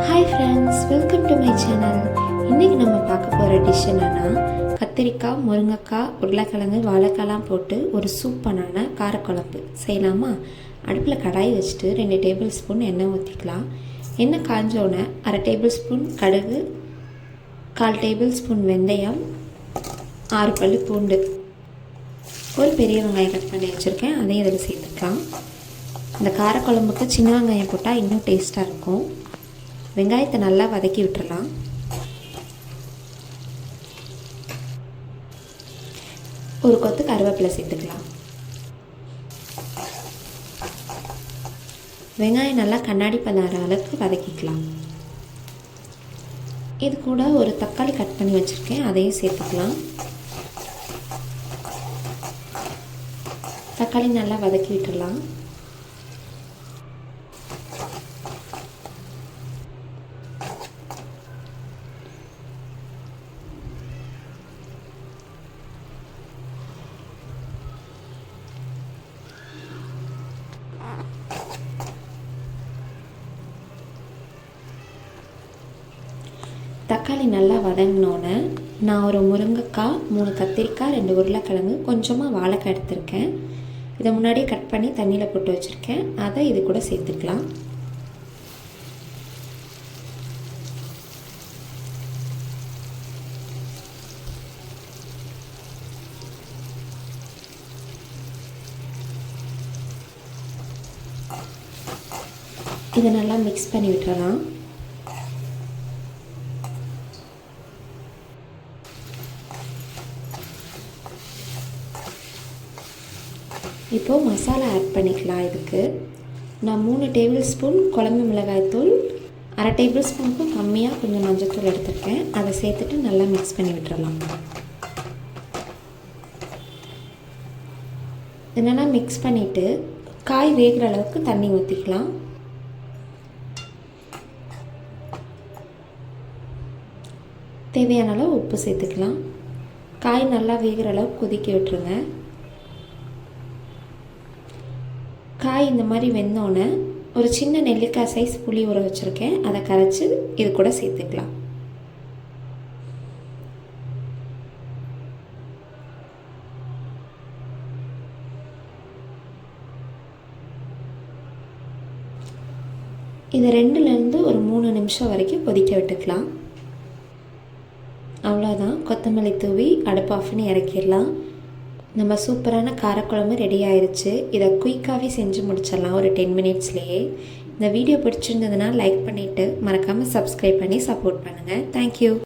Hi friends, welcome to my channel. இன்றைக்கி நம்ம பார்க்க போகிற டிஷ் என்னென்னா கத்திரிக்காய், முருங்கைக்காய், உருளைக்கிழங்கு, வாழைக்காய்லாம் போட்டு ஒரு சூப்பரான காரக்குழம்பு செய்யலாமா? அடுப்பில் கடாய் வச்சுட்டு 2 டேபிள் ஸ்பூன் எண்ணெய் ஊற்றிக்கலாம். எண்ணெய் காஞ்சோடனே 1/2 டேபிள் ஸ்பூன் கடுகு, 1/4 டேபிள் ஸ்பூன் வெந்தயம், 6 பல்லு பூண்டு, ஒரு பெரிய வெங்காயம் கட் பண்ணி வச்சுருக்கேன், அதையும் இதில் சேர்த்துக்கலாம். இந்த காரக்குழம்புக்கு சின்ன வெங்காயம் போட்டால் இன்னும் டேஸ்ட்டாக இருக்கும். வெங்காயத்தை நல்லா வதக்கி விட்டுறலாம். ஒரு கொத்து கருவேப்பிலை சேர்த்துக்கலாம். வெங்காயம் நல்லா கண்ணாடி பதற அளவுக்கு வதக்கிக்கலாம். இது கூட ஒரு தக்காளி கட் பண்ணி வச்சுருக்கேன், அதையும் சேர்த்துக்கலாம். தக்காளி நல்லா வதக்கி விட்டுடலாம். தக்காளி நல்லா வதங்கினோன்னே நான் ஒரு முருங்கைக்காய், 3 கத்திரிக்காய், 2 உருளைக்கிழங்கு, கொஞ்சமாக வாழைக்காய் எடுத்திருக்கேன். இதை முன்னாடியே கட் பண்ணி தண்ணியில் போட்டு வச்சுருக்கேன், அதை இது கூட சேர்த்துக்கலாம். இதை நல்லா மிக்ஸ் பண்ணி விட்டுறலாம். இப்போது மசாலா ஆட் பண்ணிக்கலாம். இதுக்கு நான் 3 டேபிள் ஸ்பூன் குழம்பு மிளகாய்த்தூள், 1/2 டேபிள் ஸ்பூனுக்கும் கம்மியாக கொஞ்சம் மஞ்சள்தூள் எடுத்துருக்கேன், அதை சேர்த்துட்டு நல்லா மிக்ஸ் பண்ணி விட்டுறலாம். என்னென்னா மிக்ஸ் பண்ணிவிட்டு காய் வேகிற அளவுக்கு தண்ணி ஊற்றிக்கலாம். தேவையான அளவு உப்பு சேர்த்துக்கலாம். காய் நல்லா வேகிற அளவுக்கு கொதிக்க விட்டுருங்க. காய் இந்த மாதிரி வெந்தோடனே ஒரு சின்ன நெல்லிக்காய் சைஸ் புளி ஊற வச்சுருக்கேன், அதை கரைச்சி இது கூட சேர்த்துக்கலாம். இதை 2லேருந்து ஒரு 3 நிமிஷம் வரைக்கும் கொதிக்க விட்டுக்கலாம். அவ்வளோதான், கொத்தமல்லி தூவி அடுப்பு ஆஃப் பண்ணி இறக்கிடலாம். நம்ம சூப்பரான காரக்குழம்பு ரெடி ஆயிடுச்சு. இதை குயிக்காகவே செஞ்சு முடிச்சிடலாம் ஒரு 10 மினிட்ஸ்லேயே. இந்த வீடியோ பிடிச்சிருந்ததுன்னா லைக் பண்ணிவிட்டு மறக்காமல் சப்ஸ்கிரைப் பண்ணி சப்போர்ட் பண்ணுங்கள். தேங்க்யூ.